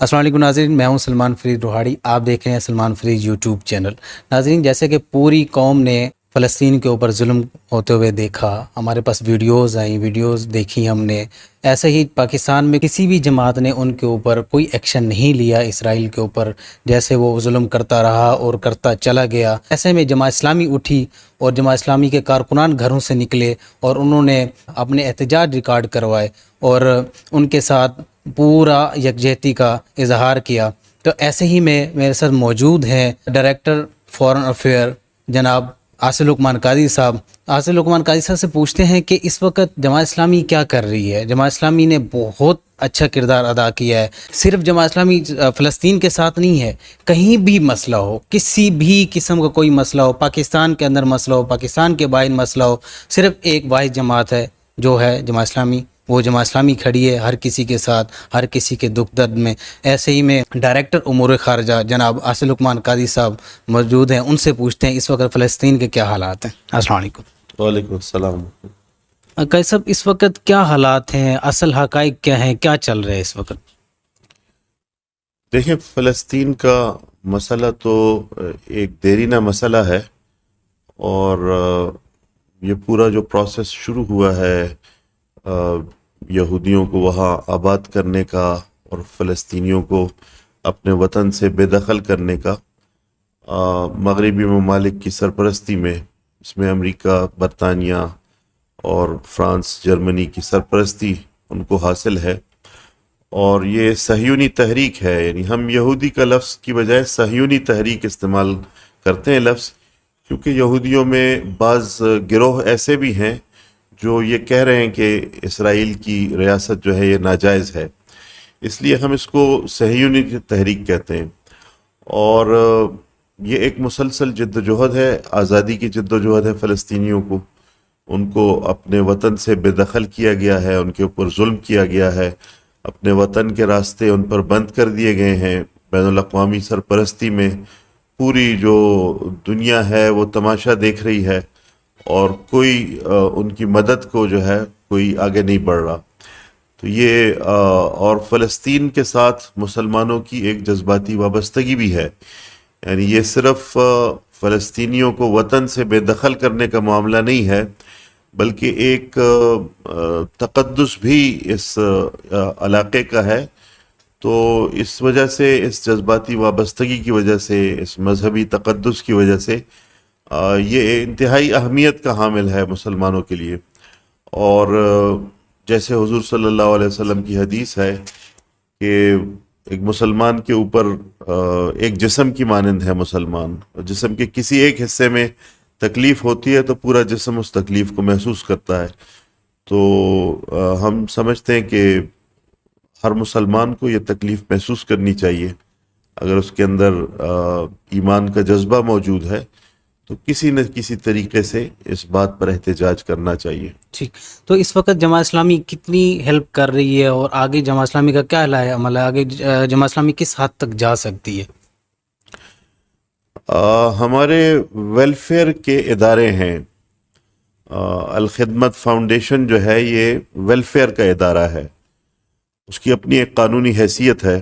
السلام علیکم ناظرین، میں ہوں سلمان فرید روہاڑی، آپ دیکھ رہے ہیں سلمان فرید یوٹیوب چینل۔ ناظرین، جیسے کہ پوری قوم نے فلسطین کے اوپر ظلم ہوتے ہوئے دیکھا، ہمارے پاس ویڈیوز آئیں، ویڈیوز دیکھی ہم نے، ایسے ہی پاکستان میں کسی بھی جماعت نے ان کے اوپر کوئی ایکشن نہیں لیا اسرائیل کے اوپر، جیسے وہ ظلم کرتا رہا اور کرتا چلا گیا۔ ایسے میں جماعت اسلامی اٹھی اور جماعت اسلامی کے کارکنان گھروں سے نکلے اور انہوں نے اپنے احتجاج ریکارڈ کروائے اور ان کے ساتھ پورا یکجہتی کا اظہار کیا۔ تو ایسے ہی میں میرے ساتھ موجود ہیں ڈائریکٹر فارن افیئر جناب عاصم لقمان قاضی صاحب۔ عاصم لقمان قاضی صاحب سے پوچھتے ہیں کہ اس وقت جماعت اسلامی کیا کر رہی ہے؟ جماعت اسلامی نے بہت اچھا کردار ادا کیا ہے، صرف جماعت اسلامی فلسطین کے ساتھ نہیں ہے، کہیں بھی مسئلہ ہو، کسی بھی قسم کا کوئی مسئلہ ہو، پاکستان کے اندر مسئلہ ہو، پاکستان کے باہر مسئلہ ہو، صرف ایک واحد جماعت ہے جو ہے جماعت اسلامی، وہ جماعت اسلامی کھڑی ہے ہر کسی کے ساتھ، ہر کسی کے دکھ درد میں۔ ایسے ہی میں ڈائریکٹر امور خارجہ جناب عاصم لقمان قاضی صاحب موجود ہیں، ان سے پوچھتے ہیں اس وقت فلسطین کے کیا حالات ہیں۔ السلام علیکم۔ وعلیکم السلام۔ قاضی صاحب، اس وقت کیا حالات ہیں، اصل حقائق کیا ہیں، کیا چل رہا ہے اس وقت؟ دیکھیں، فلسطین کا مسئلہ تو ایک دیرینہ مسئلہ ہے، اور یہ پورا جو پروسیس شروع ہوا ہے یہودیوں کو وہاں آباد کرنے کا اور فلسطینیوں کو اپنے وطن سے بے دخل کرنے کا، مغربی ممالک کی سرپرستی میں، اس میں امریکہ، برطانیہ اور فرانس، جرمنی کی سرپرستی ان کو حاصل ہے، اور یہ صہیونی تحریک ہے۔ یعنی ہم یہودی کا لفظ کی بجائے صہیونی تحریک استعمال کرتے ہیں لفظ، کیونکہ یہودیوں میں بعض گروہ ایسے بھی ہیں جو یہ کہہ رہے ہیں کہ اسرائیل کی ریاست جو ہے یہ ناجائز ہے، اس لیے ہم اس کو صہیونی تحریک کہتے ہیں۔ اور یہ ایک مسلسل جد و جہد ہے، آزادی کی جد و جہد ہے فلسطینیوں کو، ان کو اپنے وطن سے بے دخل کیا گیا ہے، ان کے اوپر ظلم کیا گیا ہے، اپنے وطن کے راستے ان پر بند کر دیے گئے ہیں۔ بین الاقوامی سرپرستی میں پوری جو دنیا ہے وہ تماشا دیکھ رہی ہے، اور کوئی ان کی مدد کو جو ہے کوئی آگے نہیں بڑھ رہا۔ تو یہ اور فلسطین کے ساتھ مسلمانوں کی ایک جذباتی وابستگی بھی ہے، یعنی یہ صرف فلسطینیوں کو وطن سے بے دخل کرنے کا معاملہ نہیں ہے، بلکہ ایک تقدس بھی اس علاقے کا ہے۔ تو اس وجہ سے، اس جذباتی وابستگی کی وجہ سے، اس مذہبی تقدس کی وجہ سے یہ انتہائی اہمیت کا حامل ہے مسلمانوں کے لیے۔ اور جیسے حضور صلی اللہ علیہ وسلم کی حدیث ہے کہ ایک مسلمان کے اوپر ایک جسم کی مانند ہے مسلمان، جسم کے کسی ایک حصے میں تکلیف ہوتی ہے تو پورا جسم اس تکلیف کو محسوس کرتا ہے۔ تو ہم سمجھتے ہیں کہ ہر مسلمان کو یہ تکلیف محسوس کرنی چاہیے، اگر اس کے اندر ایمان کا جذبہ موجود ہے تو کسی نہ کسی طریقے سے اس بات پر احتجاج کرنا چاہیے۔ ٹھیک، تو اس وقت جماعت اسلامی کتنی ہیلپ کر رہی ہے اور آگے جماعت اسلامی کا کیا عمل ہے؟ آگے جماعت اسلامی کس حد تک جا سکتی ہے؟ ہمارے ویلفیئر کے ادارے ہیں، الخدمت فاؤنڈیشن جو ہے یہ ویلفیئر کا ادارہ ہے، اس کی اپنی ایک قانونی حیثیت ہے۔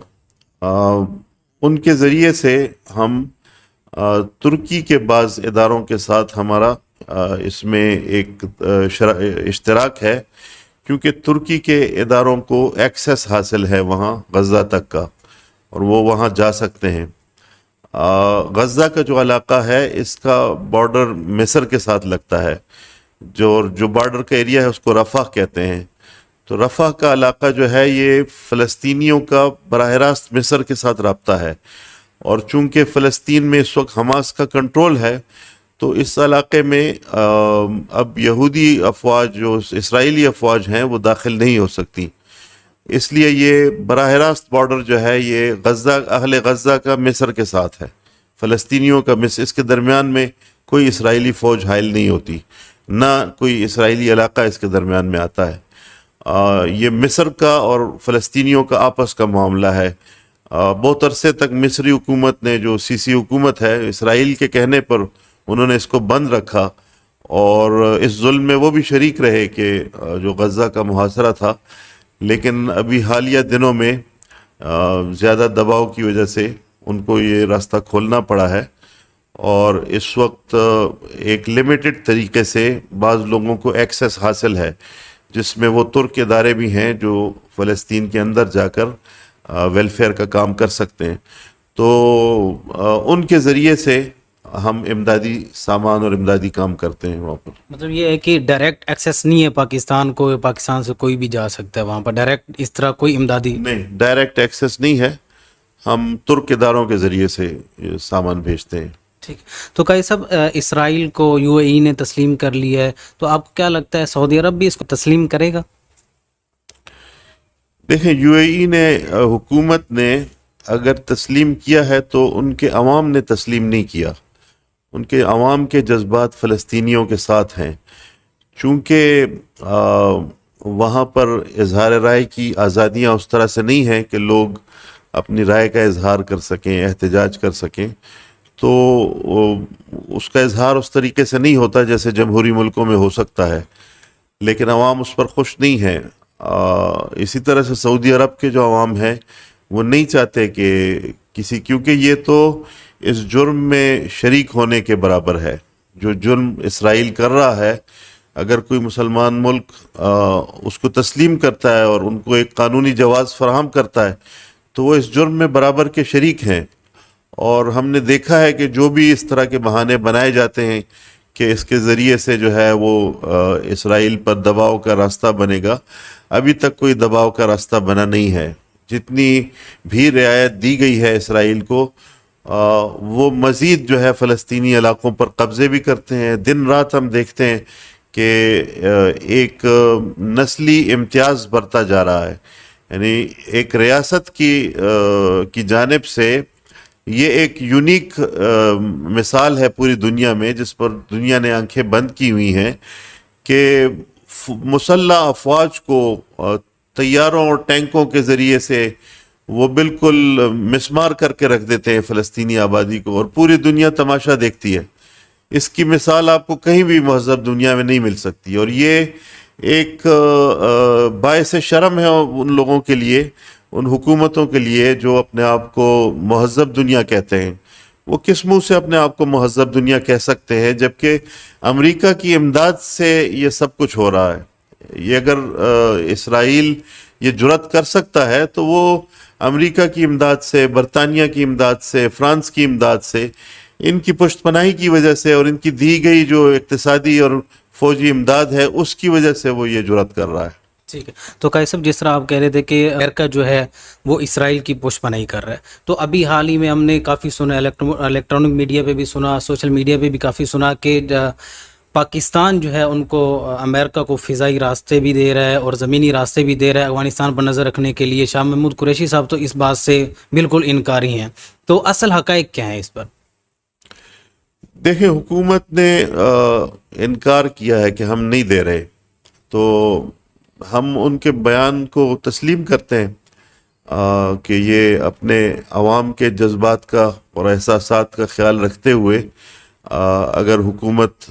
ان کے ذریعے سے ہم ترکی کے بعض اداروں کے ساتھ ہمارا اس میں ایک اشتراک ہے، کیونکہ ترکی کے اداروں کو ایکسیس حاصل ہے وہاں غزہ تک کا، اور وہ وہاں جا سکتے ہیں۔ غزہ کا جو علاقہ ہے اس کا بارڈر مصر کے ساتھ لگتا ہے، جو بارڈر کا ایریا ہے اس کو رفح کہتے ہیں۔ تو رفح کا علاقہ جو ہے یہ فلسطینیوں کا براہ راست مصر کے ساتھ رابطہ ہے، اور چونکہ فلسطین میں اس وقت حماس کا کنٹرول ہے تو اس علاقے میں اب یہودی افواج، جو اسرائیلی افواج ہیں، وہ داخل نہیں ہو سکتی، اس لیے یہ براہ راست بارڈر جو ہے یہ اہل غزہ کا مصر کے ساتھ ہے، فلسطینیوں کا مصر، اس کے درمیان میں کوئی اسرائیلی فوج حائل نہیں ہوتی، نہ کوئی اسرائیلی علاقہ اس کے درمیان میں آتا ہے۔ یہ مصر کا اور فلسطینیوں کا آپس کا معاملہ ہے۔ بہت عرصے تک مصری حکومت نے، جو سیسی حکومت ہے، اسرائیل کے کہنے پر انہوں نے اس کو بند رکھا، اور اس ظلم میں وہ بھی شریک رہے کہ جو غزہ کا محاصرہ تھا، لیکن ابھی حالیہ دنوں میں زیادہ دباؤ کی وجہ سے ان کو یہ راستہ کھولنا پڑا ہے، اور اس وقت ایک لمیٹڈ طریقے سے بعض لوگوں کو ایکسیس حاصل ہے، جس میں وہ ترک ادارے بھی ہیں جو فلسطین کے اندر جا کر ویلفیئر کا کام کر سکتے ہیں، تو ان کے ذریعے سے ہم امدادی سامان اور امدادی کام کرتے ہیں وہاں پر۔ مطلب یہ ہے کہ ڈائریکٹ ایکسیس نہیں ہے پاکستان کو، پاکستان سے کوئی بھی جا سکتا ہے وہاں پر ڈائریکٹ، اس طرح کوئی امدادی؟ نہیں، ڈائریکٹ ایکسیس نہیں ہے، ہم ترک اداروں کے ذریعے سے یہ سامان بھیجتے ہیں۔ ٹھیک، تو قائد صاحب اسرائیل کو یو اے ای نے تسلیم کر لیا ہے، تو آپ کو کیا لگتا ہے سعودی عرب بھی اس کو تسلیم کرے گا؟ دیکھیں، یو اے ای نے حکومت نے اگر تسلیم کیا ہے تو ان کے عوام نے تسلیم نہیں کیا، ان کے عوام کے جذبات فلسطینیوں کے ساتھ ہیں، چونکہ وہاں پر اظہار رائے کی آزادیاں اس طرح سے نہیں ہیں کہ لوگ اپنی رائے کا اظہار کر سکیں، احتجاج کر سکیں، تو اس کا اظہار اس طریقے سے نہیں ہوتا جیسے جمہوری ملکوں میں ہو سکتا ہے، لیکن عوام اس پر خوش نہیں ہیں۔ اسی طرح سے سعودی عرب کے جو عوام ہیں وہ نہیں چاہتے کہ کیونکہ یہ تو اس جرم میں شریک ہونے کے برابر ہے، جو جرم اسرائیل کر رہا ہے، اگر کوئی مسلمان ملک اس کو تسلیم کرتا ہے اور ان کو ایک قانونی جواز فراہم کرتا ہے تو وہ اس جرم میں برابر کے شریک ہیں، اور ہم نے دیکھا ہے کہ جو بھی اس طرح کے بہانے بنائے جاتے ہیں کہ اس کے ذریعے سے جو ہے وہ اسرائیل پر دباؤ کا راستہ بنے گا، ابھی تک کوئی دباؤ کا راستہ بنا نہیں ہے۔ جتنی بھی رعایت دی گئی ہے اسرائیل کو، وہ مزید جو ہے فلسطینی علاقوں پر قبضے بھی کرتے ہیں۔ دن رات ہم دیکھتے ہیں کہ ایک نسلی امتیاز بڑھتا جا رہا ہے، یعنی ایک ریاست کی جانب سے یہ ایک یونیک مثال ہے پوری دنیا میں، جس پر دنیا نے آنکھیں بند کی ہوئی ہیں کہ مسلح افواج کو طیاروں اور ٹینکوں کے ذریعے سے وہ بالکل مسمار کر کے رکھ دیتے ہیں فلسطینی آبادی کو، اور پوری دنیا تماشا دیکھتی ہے۔ اس کی مثال آپ کو کہیں بھی مہذب دنیا میں نہیں مل سکتی، اور یہ ایک باعث شرم ہے ان لوگوں کے لیے، ان حکومتوں کے لیے جو اپنے آپ کو مہذب دنیا کہتے ہیں۔ وہ کس منہ سے اپنے آپ کو مہذب دنیا کہہ سکتے ہیں جبکہ امریکہ کی امداد سے یہ سب کچھ ہو رہا ہے؟ یہ اگر اسرائیل یہ جرات کر سکتا ہے تو وہ امریکہ کی امداد سے، برطانیہ کی امداد سے، فرانس کی امداد سے، ان کی پشت پناہی کی وجہ سے اور ان کی دی گئی جو اقتصادی اور فوجی امداد ہے اس کی وجہ سے وہ یہ جرات کر رہا ہے۔ ٹھیک ہے، تو قائد صاحب جس طرح آپ کہہ رہے تھے کہ امریکہ جو ہے وہ اسرائیل کی پشت پناہی کر رہا ہے، تو ابھی حال ہی میں ہم نے کافی سنا، الیکٹرانک میڈیا پہ بھی سنا، سوشل میڈیا پہ بھی کافی سنا کہ پاکستان جو ہے ان کو امریکہ کو فضائی راستے بھی دے رہا ہے اور زمینی راستے بھی دے رہا ہے افغانستان پر نظر رکھنے کے لیے۔ شاہ محمود قریشی صاحب تو اس بات سے بالکل انکاری ہیں، تو اصل حقائق کیا ہیں اس پر؟ دیکھیں، حکومت نے انکار کیا ہے کہ ہم نہیں دے رہے، تو ہم ان کے بیان کو تسلیم کرتے ہیں کہ یہ اپنے عوام کے جذبات کا اور احساسات کا خیال رکھتے ہوئے اگر حکومت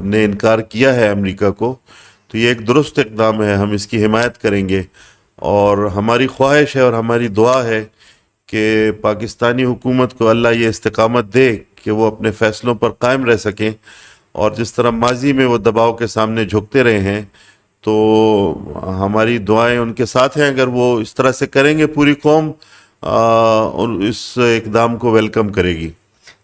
نے انکار کیا ہے امریکہ کو تو یہ ایک درست اقدام ہے، ہم اس کی حمایت کریں گے، اور ہماری خواہش ہے اور ہماری دعا ہے کہ پاکستانی حکومت کو اللہ یہ استقامت دے کہ وہ اپنے فیصلوں پر قائم رہ سکیں، اور جس طرح ماضی میں وہ دباؤ کے سامنے جھکتے رہے ہیں تو ہماری دعائیں ان کے ساتھ ہیں۔ اگر وہ اس طرح سے کریں گے پوری قوم اس اقدام کو ویلکم کرے گی۔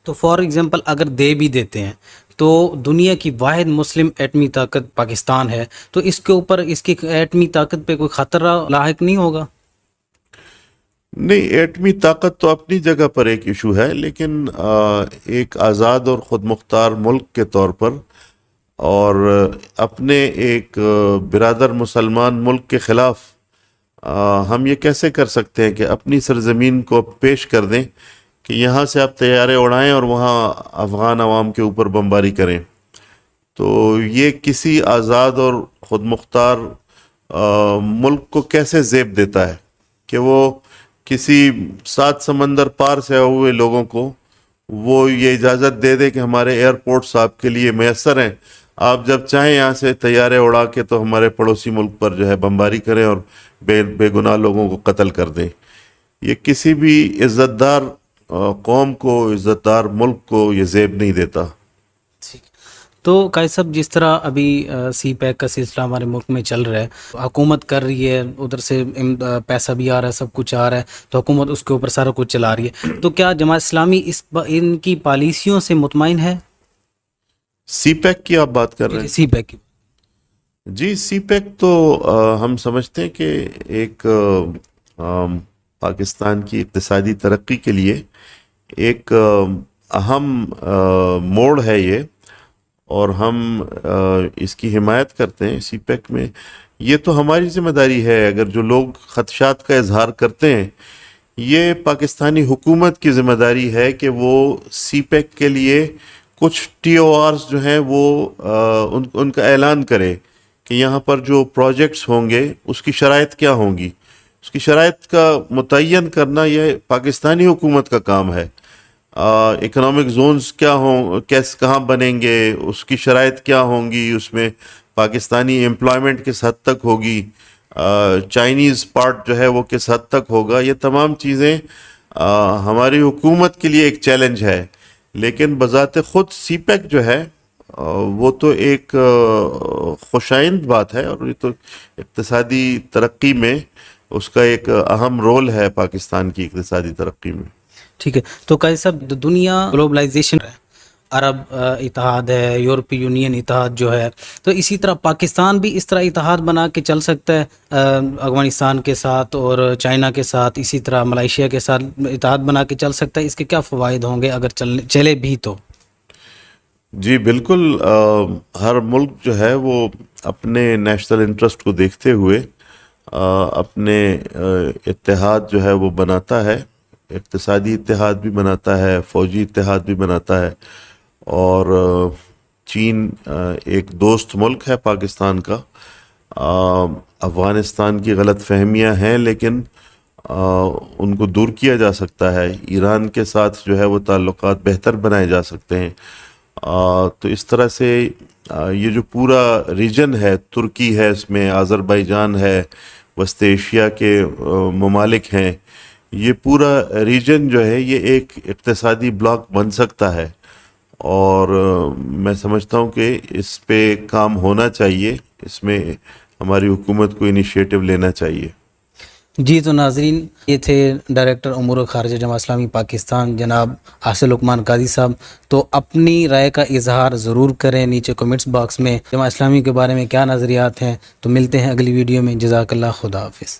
تو فار ایگزامپل اگر دے بھی دیتے ہیں تو دنیا کی واحد مسلم ایٹمی طاقت پاکستان ہے، تو اس کے اوپر اس کی ایٹمی طاقت پہ کوئی خطرہ لاحق نہیں ہوگا؟ نہیں، ایٹمی طاقت تو اپنی جگہ پر ایک ایشو ہے، لیکن ایک آزاد اور خود مختار ملک کے طور پر اور اپنے ایک برادر مسلمان ملک کے خلاف ہم یہ کیسے کر سکتے ہیں کہ اپنی سرزمین کو پیش کر دیں کہ یہاں سے آپ طیارے اڑائیں اور وہاں افغان عوام کے اوپر بمباری کریں؟ تو یہ کسی آزاد اور خود مختار ملک کو کیسے زیب دیتا ہے کہ وہ کسی 7 سمندر پار سے آئے ہوئے لوگوں کو وہ یہ اجازت دے دے کہ ہمارے ایئرپورٹس آپ کے لیے میسر ہیں، آپ جب چاہیں یہاں سے طیارے اڑا کے تو ہمارے پڑوسی ملک پر جو ہے بمباری کریں اور بے گناہ لوگوں کو قتل کر دیں۔ یہ کسی بھی عزت دار قوم کو، عزت دار ملک کو یہ زیب نہیں دیتا۔ تو قائد صاحب، جس طرح ابھی سی پیک کا سلسلہ ہمارے ملک میں چل رہا ہے، حکومت کر رہی ہے، ادھر سے پیسہ بھی آ رہا ہے، سب کچھ آ رہا ہے، تو حکومت اس کے اوپر سارا کچھ چلا رہی ہے، تو کیا جماعت اسلامی ان کی پالیسیوں سے مطمئن ہے؟ سی پیک کی آپ بات کر رہے ہیں؟ سی پیک کی جی، سی پیک تو ہم سمجھتے ہیں کہ ایک پاکستان کی اقتصادی ترقی کے لیے ایک اہم موڑ ہے یہ، اور ہم اس کی حمایت کرتے ہیں۔ سی پیک میں یہ تو ہماری ذمہ داری ہے، اگر جو لوگ خدشات کا اظہار کرتے ہیں، یہ پاکستانی حکومت کی ذمہ داری ہے کہ وہ سی پیک کے لیے کچھ ٹی او آرز جو ہیں وہ ان کا اعلان کرے کہ یہاں پر جو پروجیکٹس ہوں گے اس کی شرائط کیا ہوں گی۔ اس کی شرائط کا متعین کرنا یہ پاکستانی حکومت کا کام ہے۔ اکنامک زونز کیا ہوں، کہاں بنیں گے، اس کی شرائط کیا ہوں گی، اس میں پاکستانی امپلائمنٹ کس حد تک ہوگی، چائنیز پارٹ جو ہے وہ کس حد تک ہوگا، یہ تمام چیزیں ہماری حکومت کے لیے ایک چیلنج ہے۔ لیکن بذات خود سی پیک جو ہے وہ تو ایک خوشائند بات ہے، اور یہ تو اقتصادی ترقی میں اس کا ایک اہم رول ہے پاکستان کی اقتصادی ترقی میں۔ ٹھیک ہے، تو قائد صاحب، دنیا گلوبلائزیشن ہے، عرب اتحاد ہے، یورپی یونین اتحاد جو ہے، تو اسی طرح پاکستان بھی اس طرح اتحاد بنا کے چل سکتا ہے افغانستان کے ساتھ اور چائنا کے ساتھ، اسی طرح ملائیشیا کے ساتھ اتحاد بنا کے چل سکتا ہے؟ اس کے کیا فوائد ہوں گے اگر چلے بھی تو؟ جی بالکل، ہر ملک جو ہے وہ اپنے نیشنل انٹرسٹ کو دیکھتے ہوئے اپنے اتحاد جو ہے وہ بناتا ہے، اقتصادی اتحاد بھی بناتا ہے، فوجی اتحاد بھی بناتا ہے، اور چین ایک دوست ملک ہے پاکستان کا۔ افغانستان کی غلط فہمیاں ہیں لیکن ان کو دور کیا جا سکتا ہے، ایران کے ساتھ جو ہے وہ تعلقات بہتر بنائے جا سکتے ہیں۔ تو اس طرح سے یہ جو پورا ریجن ہے، ترکی ہے، اس میں آذربائیجان ہے، وسط ایشیا کے ممالک ہیں، یہ پورا ریجن جو ہے یہ ایک اقتصادی بلاک بن سکتا ہے، اور میں سمجھتا ہوں کہ اس پہ کام ہونا چاہیے، اس میں ہماری حکومت کو انیشیٹو لینا چاہیے۔ جی، تو ناظرین، یہ تھے ڈائریکٹر امور خارجہ جماعت اسلامی پاکستان جناب حاصل لقمان قاضی صاحب۔ تو اپنی رائے کا اظہار ضرور کریں نیچے کمنٹس باکس میں، جماعت اسلامی کے بارے میں کیا نظریات ہیں۔ تو ملتے ہیں اگلی ویڈیو میں، جزاک اللہ، خدا حافظ۔